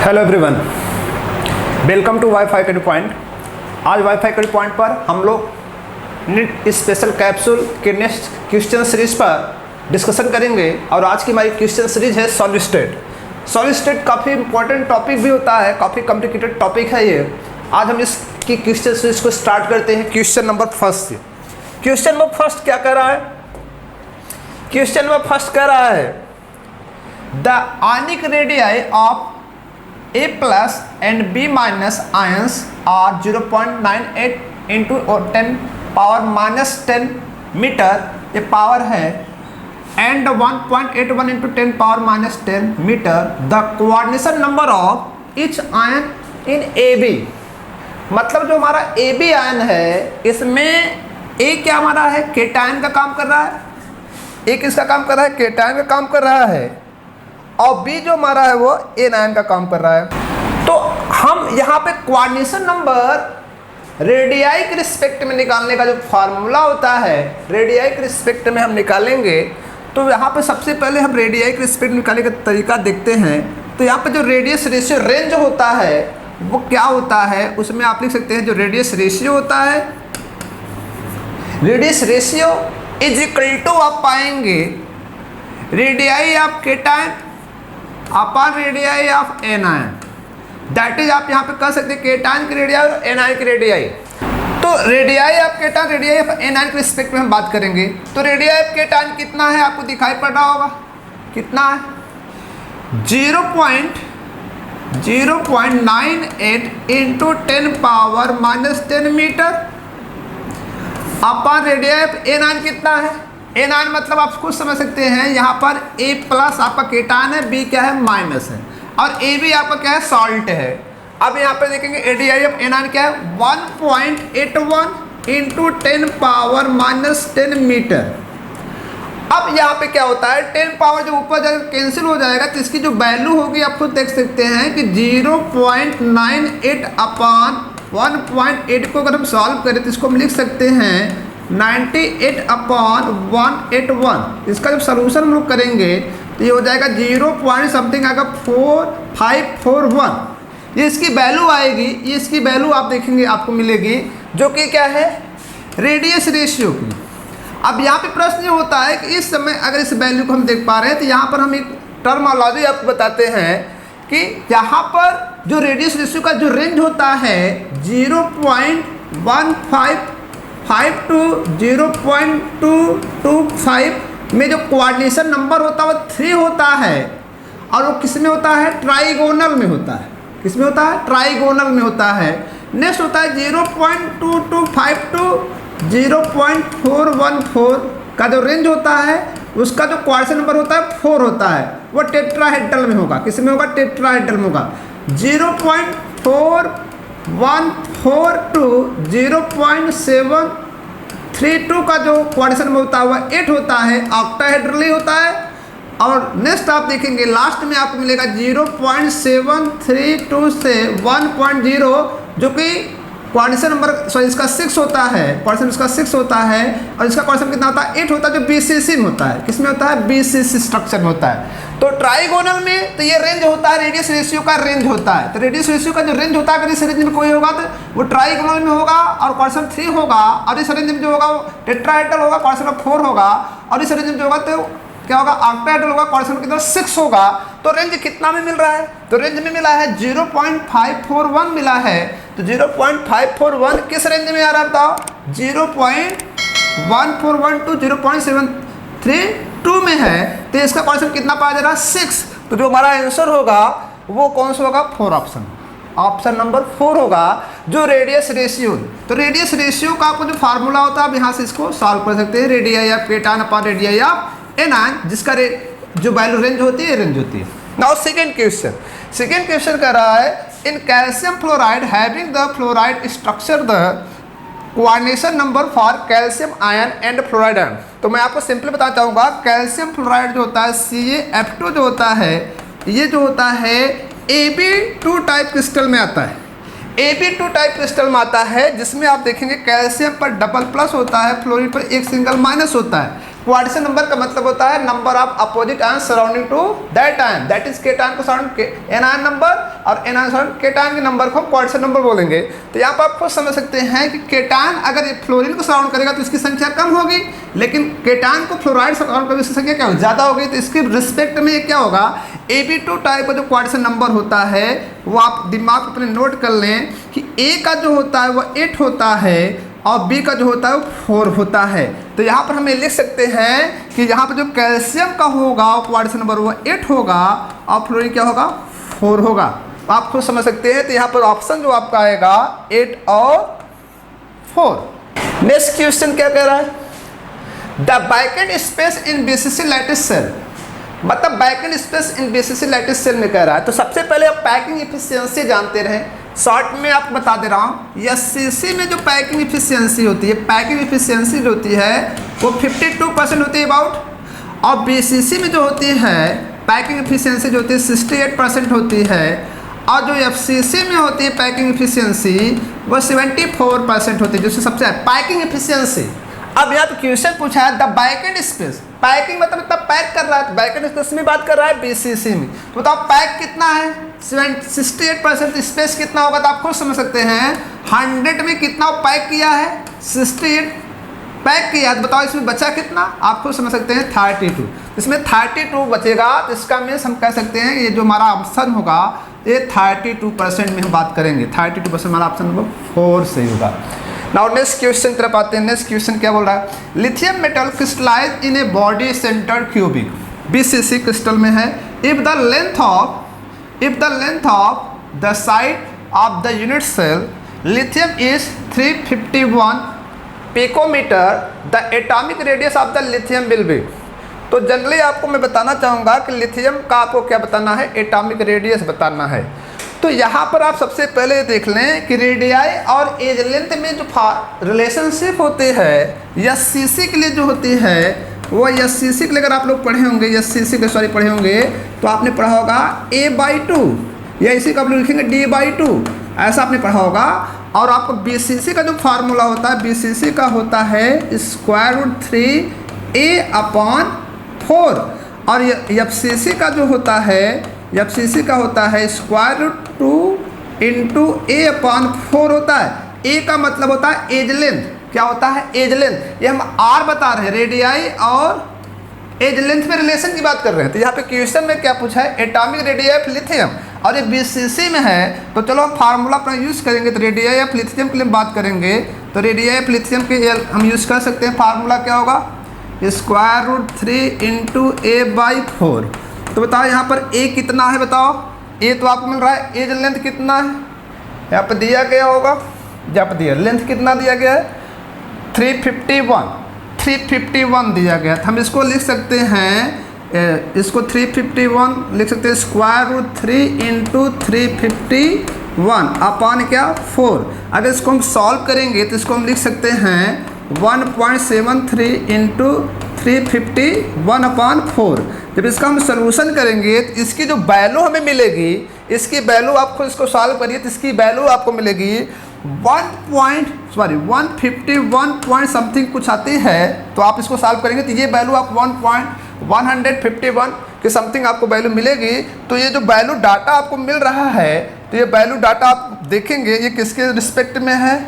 Hello everyone, welcome to wifi कड़ी point. आज wifi कड़ी पॉइंट पर हम लोग नीट स्पेशल कैप्सूल के नेक्स्ट क्वेश्चन सीरीज पर डिस्कशन करेंगे। और आज की हमारी क्वेश्चन सीरीज है सॉलिड स्टेट। सॉलिड स्टेट काफ़ी इंपॉर्टेंट टॉपिक भी होता है, काफ़ी कॉम्प्लिकेटेड टॉपिक है ये। आज हम इसकी क्वेश्चन सीरीज को स्टार्ट करते हैं क्वेश्चन नंबर फर्स्ट से। क्वेश्चन नंबर फर्स्ट क्या कह रहा है? क्वेश्चन नंबर फर्स्ट कह रहा है the ionic radii of A plus and B minus ions are 0.98 into 10 power minus 10 metre ये पावर है and 1.81 into 10 power minus 10 metre the coordination number of each ion in AB। मतलब जो हमारा AB ion है इसमें A क्या हमारा है, केटायन का काम कर रहा है। A किसका काम कर रहा है? केटायन का काम कर रहा है। और B जो हमारा है वो एनायन का काम कर रहा है। तो हम यहाँ पे कोऑर्डिनेशन नंबर रेडियाई के रिस्पेक्ट में निकालने का जो फार्मूला होता है, रेडियाई के रिस्पेक्ट में हम निकालेंगे। तो यहाँ पे सबसे पहले हम रेडियाई के रिस्पेक्ट में निकालने का तरीका देखते हैं। तो यहाँ पे जो रेडियस रेशियो रेंज होता है वो क्या होता है, उसमें आप लिख सकते हैं जो रेडियस रेशियो होता है, radius ratio is equal to आप पाएंगे radii of cation upon radii of anion. That is आप यहाँ पे कह सकते हैं केटायन की रेडियाई और एनायन की रेडियाई। तो radii of cation radii of anion के रिस्पेक्ट में हम बात करेंगे। तो रेडियाई ऑफ केटायन कितना है आपको दिखाई पड़ रहा होगा, कितना है 0.98 into 10 power minus 10 metre upon radii of anion कितना है। एनायन मतलब आप खुद समझ सकते हैं, यहाँ पर A प्लस आपका केटायन है, B क्या है माइनस है, और AB आपका क्या है सॉल्ट है। अब यहाँ पे देखेंगे रेडियाई ऑफ एनायन क्या है 1.81 इंटू 10 पावर माइनस 10 मीटर। अब यहाँ पे क्या होता है 10 पावर जो ऊपर जाकर कैंसिल हो जाएगा तो इसकी जो वैल्यू होगी आप खुद देख सकते हैं कि 0.98 अपॉन 1.8 को अगर हम सॉल्व करें तो इसको हम लिख सकते हैं 98 अपॉन 181। इसका जब सोल्यूशन हम लोग करेंगे तो ये हो जाएगा 0 पॉइंट समथिंग आएगा 4541। ये इसकी वैल्यू आएगी, ये इसकी वैल्यू आप देखेंगे आपको मिलेगी जो कि क्या है रेडियस रेशियो की। अब यहाँ पे प्रश्न ये होता है कि इस समय अगर इस वैल्यू को हम देख पा रहे हैं तो यहाँ पर हम एक टर्मोलॉजी आपको बताते हैं कि यहाँ पर जो रेडियस रेशियो का जो रेंज होता है 0.15 टू 0.225 में जो कोऑर्डिनेशन नंबर होता है वो 3 होता है। और वो किस में होता है? ट्राइगोनल में होता है। किस में होता है? ट्राइगोनल में होता है। नेक्स्ट होता है 0.225 टू 0.414 का जो रेंज होता है उसका जो कोऑर्डिनेशन नंबर होता है 4 होता है। वो टेट्राहेड्रल में होगा। किस में होगा? टेट्राहेड्रल में होगा। 0.414 टू 0.732 का जो कोऑर्डिनेशन में होता है वह 8 होता है, ऑक्टाहेड्रली होता है। और नेक्स्ट आप देखेंगे लास्ट में आपको मिलेगा 0.732 से 1.0 जो कि कोऑर्डिनेशन नंबर सॉरी इसका 6 होता है, कोऑर्डिनेशन इसका 6 होता है। और इसका कोऑर्डिनेशन कितना होता है? 8 होता है जो BCC में होता है। किस में होता है? BCC स्ट्रक्चर में होता है। तो ट्राइगोनल में तो ये रेंज होता है, रेडियस रेशियो का रेंज होता है। तो रेडियस रेशियो का जो रेंज होता है अगर इस रेंज में कोई होगा तो वो ट्राइगोनल में होगा और कोऑर्डिनेशन 3 होगा। और इस रेंज में जो होगा वो टेट्राहेड्रल होगा, कोऑर्डिनेशन 4 होगा। और इस रेंज में जो होगा तो क्या होगा? ऑक्टाहेड्रल होगा, कोऑर्डिनेशन कितना 6 होगा। तो रेंज कितना में मिल रहा है? तो रेंज में मिला है 0.541 मिला है। तो 0.541 किस रेंज में आ रहा था? 0.141 टू 0.732 में है। तो इसका कोऑर्डिनेशन कितना पाया जा रहा है? 6। तो जो हमारा आंसर होगा वो कौन सा होगा? 4 ऑप्शन नंबर 4 होगा जो रेडियस रेशियो। तो रेडियस रेशियो का आपको जो फार्मूला होता है आप यहाँ से इसको सॉल्व कर सकते हैं। Radii of cation upon radii of anion, जिसका जो वैल्यू रेंज होती है रेंज होती है। नाउ सेकंड क्वेश्चन कह रहा है in calcium fluoride having the fluoride structure the coordination number for calcium ion and fluoride ion. तो मैं आपको सिंपली बताना चाहूँगा कैल्शियम फ्लोराइड जो होता है CaF2 जो होता है ये जो होता है AB2 टाइप क्रिस्टल में आता है। AB2 टाइप क्रिस्टल में आता है जिसमें आप देखेंगे कैल्शियम पर डबल प्लस होता है, फ्लोरीन पर एक सिंगल माइनस होता है। क्वाड्रेचर नंबर का मतलब होता है number of opposite ion surrounding to that ion, that is cation को सराउंड एनायन नंबर, और एनायन सराउंड केटायन के नंबर को हम क्वाड्रेचर नंबर बोलेंगे। तो यहाँ पर आप खुद समझ सकते हैं कि केटायन अगर फ्लोरीन को सराउंड करेगा तो इसकी संख्या कम होगी, लेकिन केटायन को फ्लोराइड सराउंड करेगा इसकी संख्या क्या होगी, ज़्यादा होगी। तो इसके रिस्पेक्ट में क्या होगा, AB2 टाइप का जो क्वाड्रेचर नंबर होता है वो आप दिमाग अपने नोट कर लें कि A का जो होता है वो 8 होता है और B का जो होता है वो 4 होता है। तो यहाँ पर हमें लिख सकते हैं कि यहाँ पर जो कैल्शियम का होगा वो क्वाड्रेचर नंबर वो 8 होगा और फ्लोरीन क्या होगा 4 होगा। आप खुद समझ सकते हैं। तो यहाँ पर ऑप्शन जो आपका आएगा 8 और 4। नेक्स्ट क्वेश्चन क्या कह रहा है, the backend space in BCC lattice cell, मतलब backend space in BCC lattice cell में कह रहा है। तो सबसे पहले आप पैकिंग इफिशियंसी जानते रहें, शॉर्ट में आपको बता दे रहा हूँ। SCC में जो पैकिंग इफिशियंसी होती है, पैकिंग इफिशियंसी जो होती है वो 52% होती है अबाउट, और BCC में जो होती है पैकिंग इफिशियंसी जो होती है 68% होती है, और जो FCC में होती है पैकिंग इफिशियंसी वो 74% होती है, जो सबसे पैकिंग इफिशियंसी। अब यहाँ पे क्वेश्चन पूछा है द बैकेंड स्पेस, पैकिंग मतलब पैक कर रहा है, बैकेंड स्पेस में बात कर रहा है BCC में। तो बताओ पैक कितना है, 68%, स्पेस कितना होगा, तो आप खुद समझ सकते हैं 100 में कितना पैक किया है, 68 पैक किया। तो बताओ इसमें बचा कितना, आप खुद समझ सकते हैं 32। इसमें 32 बचेगा, तो इसका मीन्स हम कह सकते हैं ये जो हमारा ऑप्शन होगा ये 32% में हम बात करेंगे, 32% हमारा ऑप्शन नंबर 4 सही होगा। नाउ नेक्स्ट क्वेश्चन तरफ आते हैं। नेक्स्ट क्वेश्चन क्या बोल रहा है, lithium metal crystallize in a body centre cubic, BCC crystal में है। If the length of the side of the unit cell lithium is 351 picometre, the atomic radius of the lithium will be. तो generally आपको मैं बताना चाहूँगा कि lithium का आपको क्या बताना है, एटॉमिक रेडियस बताना है। तो यहाँ पर आप सबसे पहले देख लें कि रेडियाई और एज लेंथ में जो रिलेशनशिप होते हैं SCC के लिए जो होती है वो SCC के लिए अगर आप लोग पढ़े होंगे, SCC के सॉरी पढ़े होंगे, तो आपने पढ़ा होगा A/2 या इसी को आप लोग लिखेंगे D/2, ऐसा आपने पढ़ा होगा। और आपको BCC का जो फार्मूला होता है, BCC का होता है √3A/4, और FCC का जो होता है, FCC का होता है √2 × A/4 होता है। A का मतलब होता है एज लेंथ, क्या होता है एज लेंथ, ये हम R बता रहे हैं, रेडियाई और एज लेंथ में रिलेशन की बात कर रहे हैं। तो यहाँ पे क्वेश्चन में क्या पूछा है, एटॉमिक रेडियाई ऑफ लिथियम, और ये BCC में है। तो चलो हम फार्मूला अपना यूज़ करेंगे, तो रेडियाई ऑफ लिथियम के लिए बात करेंगे। तो रेडियाई ऑफ लिथियम के हम यूज़ कर सकते हैं, फार्मूला क्या होगा √3 × A/4। तो बताओ यहाँ पर A कितना है, बताओ A तो आपको मिल रहा है, एज लेंथ कितना है यहाँ पर दिया गया होगा, जब दिया लेंथ कितना दिया गया है 351 दिया गया। तो हम इसको लिख सकते हैं, इसको 351 लिख सकते हैं √3 × 351 अपान क्या 4। अगर इसको हम सॉल्व करेंगे तो इसको हम लिख सकते हैं 1.73 × 351/4। जब इसका हम सोल्यूशन करेंगे तो इसकी जो वैल्यू हमें मिलेगी, इसकी वैल्यू आपको इसको सॉल्व करिए तो इसकी वैल्यू आपको मिलेगी 151 समथिंग कुछ आती है। तो आप इसको सॉल्व करेंगे तो ये वैल्यू आप 151 के समथिंग आपको वैल्यू मिलेगी। तो ये जो वैल्यू डाटा आपको मिल रहा है, तो ये वैल्यू डाटा आप देखेंगे ये किसके रिस्पेक्ट में है,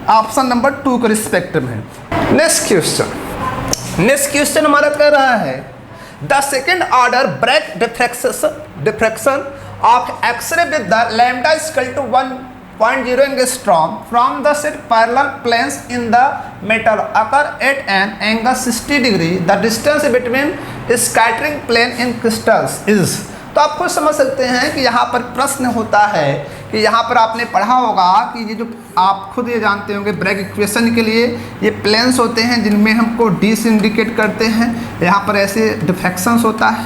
ऑप्शन नंबर 2 के रिस्पेक्ट में है। नेक्स्ट क्वेश्चन हमारा कह रहा है the second order Bragg diffraction of X ray with the lambda equal to 1.0 angstrom from the set parallel planes in the metal occur at an angle 60 degree, the distance between scattering plane in crystals is. तो आप खुद समझ सकते हैं कि यहाँ पर प्रश्न होता है कि यहाँ पर आपने पढ़ा होगा कि ये जो आप खुद ये जानते होंगे ब्रैग इक्वेशन के लिए ये प्लेन्स होते हैं जिनमें हमको डी से इंडिकेट करते हैं। यहाँ पर ऐसे डिफ्रैक्शंस होता है,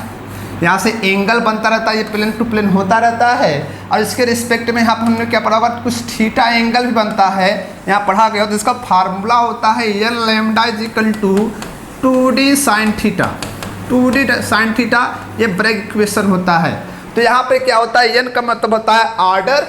यहाँ से एंगल बनता रहता है, ये प्लेन टू प्लेन होता रहता है। और इसके रिस्पेक्ट में यहाँ पर हमने क्या पढ़ा होगा, कुछ थीटा एंगल भी बनता है, यहाँ पढ़ा गया। तो इसका फार्मूला होता है n lambda is equal to 2D sine theta, 2D sine theta, ये ब्रैग इक्वेशन होता है। तो यहाँ पे क्या होता है, एन का मतलब होता है ऑर्डर,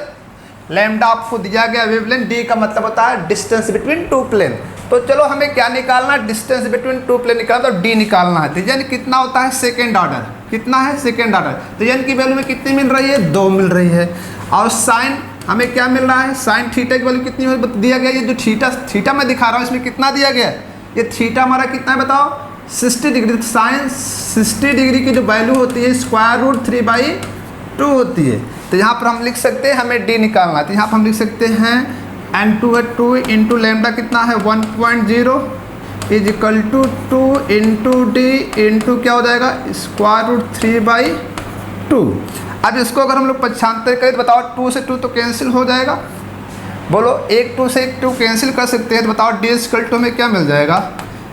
लैम्डा आपको दिया गया वेवलेंथ, डी का मतलब होता है डिस्टेंस बिटवीन टू प्लेन। तो चलो हमें क्या निकालना है, डिस्टेंस बिटवीन टू प्लेन निकालना, तो डी निकालना है। तो यानी कितना होता है, सेकेंड ऑर्डर, कितना है सेकेंड ऑर्डर। तो यानी की वैल्यू में कितनी मिल रही है, 2 मिल रही है। और साइन हमें क्या मिल रहा है, साइन थीटा की वैल्यू कितनी दिया गया, ये जो थीटा मैं दिखा रहा हूँ इसमें कितना दिया गया है, ये थीटा हमारा कितना है बताओ, 60 डिग्री। साइन 60 डिग्री की जो वैल्यू होती है √3/2 होती है। तो यहाँ पर हम लिख सकते हैं, हमें डी निकालना है, तो यहाँ पर हम लिख सकते हैं n2 है 2 इंटू लैम्डा कितना है 1.0 is equal to 2 into D into क्या हो जाएगा √3/2। अब इसको अगर हम लोग पक्षांतर करें तो बताओ 2 से 2 तो कैंसिल हो जाएगा, बोलो 1 2 से 1 2 कैंसिल कर सकते हैं। तो बताओ डी इक्वल टू में क्या मिल जाएगा,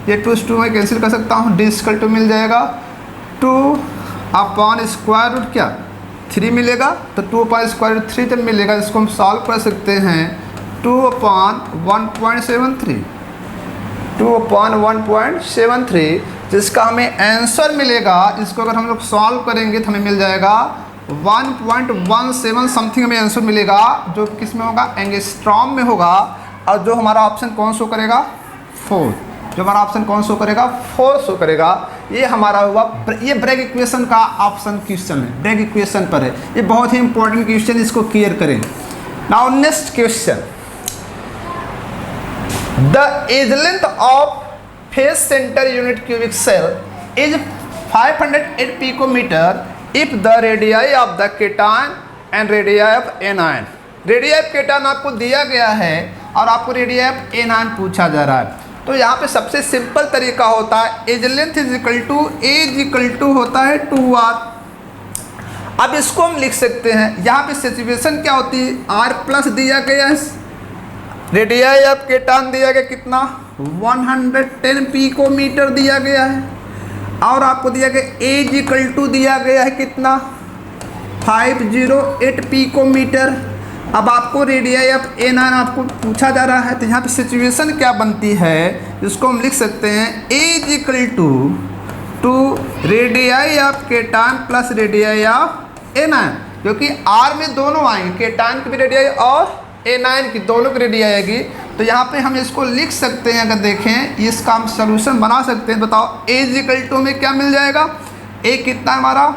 ये 2 से 2 में कैंसिल कर सकता हूँ, डी इक्वल टू मिल जाएगा 2/√3 क्या 3 मिलेगा, तो 2/√3 जब मिलेगा इसको हम सॉल्व कर सकते हैं 2/1.73 जिसका हमें आंसर मिलेगा। इसको अगर हम लोग सॉल्व करेंगे तो हमें मिल जाएगा 1.17 समथिंग हमें आंसर मिलेगा, जो किस में होगा, एंगस्ट्रॉम में होगा। और जो हमारा ऑप्शन कौन शो करेगा, 4, जो हमारा ऑप्शन कौन शो करेगा, 4 शो करेगा। ये हमारा हुआ, ये ब्रैग इक्वेशन का ऑप्शन क्वेश्चन है, ब्रैग इक्वेशन पर है, ये बहुत ही इंपॉर्टेंट क्वेश्चन, इसको क्लियर करें। Now next question, the edge length of face centre unit cubic cell is 508 picometre if the radii of the cation and radii of anion. Radii of cation आपको दिया गया है और आपको रेडियाई ऑफ एनायन पूछा जा रहा है। तो यहाँ पे सबसे सिंपल तरीका होता है, edge length is equal to होता है 2r। अब इसको हम लिख सकते हैं, यहाँ पे सिचुएशन क्या होती है, r प्लस दिया गया है, रेडियाई ऑफ केटायन दिया गया कितना 110 पिकोमीटर दिया गया है, और आपको दिया गया एज इक्वल टू दिया गया है कितना 508 पिकोमीटर। अब आपको रेडियाई ऑफ एनायन आपको पूछा जा रहा है, तो यहाँ पे सिचुएशन क्या बनती है, इसको हम लिख सकते हैं edge equal to radii of cation plus radii of anion, क्योंकि आर में दोनों आएंगे, केटायन की भी रेडियाई और एनायन की दोनों की रेडियाई आएगी। तो यहाँ पे हम इसको लिख सकते हैं, अगर देखें इसका हम सोल्यूशन बना सकते हैं। बताओ एज इक्वल टू में क्या मिल जाएगा, ए कितना है हमारा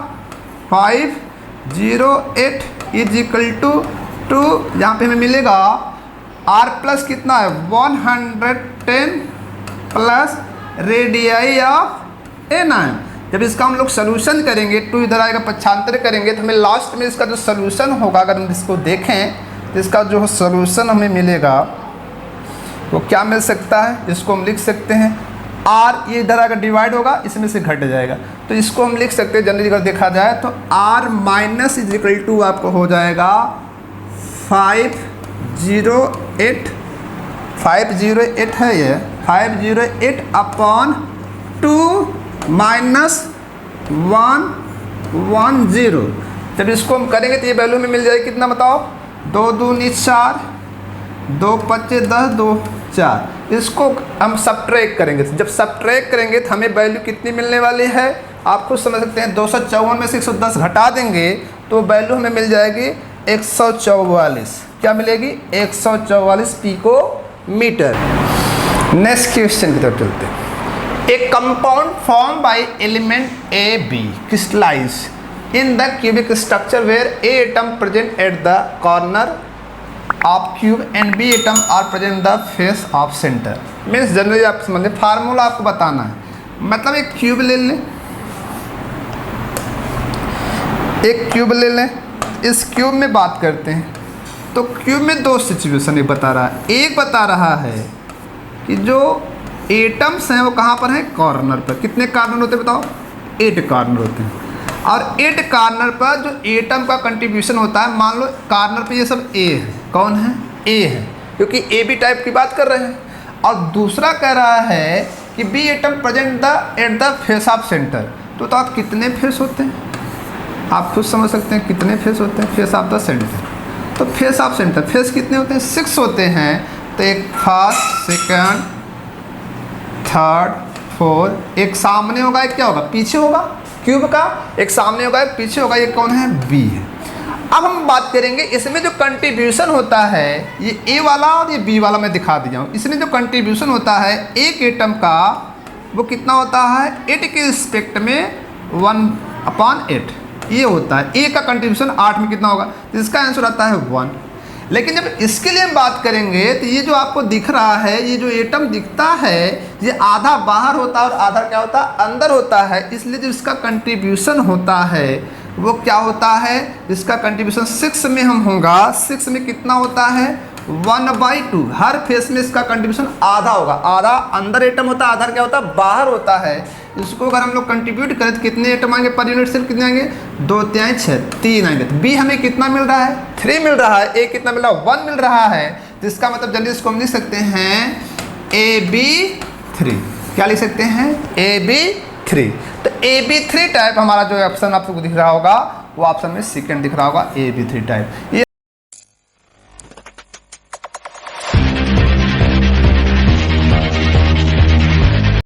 508 इज इक्वल टू 2, यहाँ पे हमें मिलेगा r प्लस कितना है 110 प्लस रेडियाई ऑफ एनायन। जब इसका हम लोग सोल्यूशन करेंगे, 2 इधर आएगा, पक्षांतर करेंगे, तो हमें लास्ट में इसका जो सोल्यूशन होगा, अगर हम इसको देखें तो इसका जो सोल्यूशन हमें मिलेगा वो क्या मिल सकता है, इसको हम लिख सकते हैं r, ये इधर अगर डिवाइड होगा इसमें से घट जाएगा, तो इसको हम लिख सकते हैं जनरली अगर देखा जाए तो r minus is equal to आपको हो जाएगा 508 है, ये 508/2 माइनस 110। जब इसको हम करेंगे तो ये वैल्यू में मिल जाएगी कितना बताओ, 2 दूनी 4, 2 पच्चे 10, 2 4। इसको हम सब्ट्रैक्ट करेंगे, जब सब्ट्रैक्ट करेंगे तो हमें वैल्यू कितनी मिलने वाली है, आप खुद समझ सकते हैं। 254 में से 110 घटा देंगे तो वैल्यू हमें मिल जाएगी 144। क्या मिलेगी, 144 पिकोमीटर। नेक्स्ट क्वेश्चन की तरफ चलते हैं। ए compound form by element A B crystallise in the cubic structure where A atom present at the corner of cube and B atom are present in the face of center। Means generally आप समझे, formula आपको बताना है। मतलब एक cube ले लें, इस क्यूब में बात करते हैं। तो क्यूब में 2 सिचुएशन एक बता रहा है, एक बता रहा है कि जो एटम्स हैं वो कहाँ पर हैं, कॉर्नर पर। कितने कॉर्नर होते हैं बताओ, 8 कॉर्नर होते हैं। और 8 कॉर्नर पर जो एटम का कंट्रीब्यूशन होता है, मान लो कॉर्नर पे ये सब ए है, कौन है, ए है, क्योंकि ए बी टाइप की बात कर रहे हैं। और दूसरा कह रहा है कि B atom present at the face of centre. तो आप कितने फेस होते हैं, आप खुद समझ सकते हैं कितने फेस होते हैं, फेस ऑफ द सेंटर। तो फेस ऑफ सेंटर, फेस कितने होते हैं, 6 होते हैं। तो एक फर्स्ट, सेकेंड, थर्ड, फोर्थ, एक सामने होगा, एक क्या होगा, पीछे होगा क्यूब का, एक सामने होगा एक पीछे होगा, ये कौन है, बी है। अब हम बात करेंगे इसमें जो कंट्रीब्यूशन होता है, ये ए वाला और ये बी वाला मैं दिखा दिया हूँ। इसमें जो कंट्रीब्यूशन होता है एक एटम का वो कितना होता है, 8 के रिस्पेक्ट में 1/8 ये होता है। ए का कंट्रीब्यूशन 8 में कितना होगा, तो इसका आंसर आता है 1। लेकिन जब इसके लिए हम बात करेंगे तो ये जो आपको दिख रहा है, ये जो एटम दिखता है ये आधा बाहर होता है और आधा क्या होता है, अंदर होता है। इसलिए जो इसका कंट्रीब्यूशन होता है वो क्या होता है, इसका कंट्रीब्यूशन 6 में हम होगा। 6 में कितना होता है, 1/2। हर फेस में इसका कंट्रीब्यूशन आधा होगा, आधा अंदर एटम होता है, आधा क्या होता है, बाहर होता है। इसको अगर हम लोग कंट्रीब्यूट करें तो कितने एटम आएंगे पर यूनिट सेल, कितने आएंगे, 2 3 6 3 आएंगे। तो बी हमें कितना मिल रहा है, 3 मिल रहा है। ए कितना मिल रहा है, 1 मिल रहा है। तो इसका मतलब जल्दी इसको हम लिख सकते हैं AB3। क्या लिख सकते हैं, AB3। तो AB3 टाइप हमारा जो ऑप्शन आपको दिख रहा होगा वो ऑप्शन में सेकंड दिख रहा होगा, AB3 टाइप।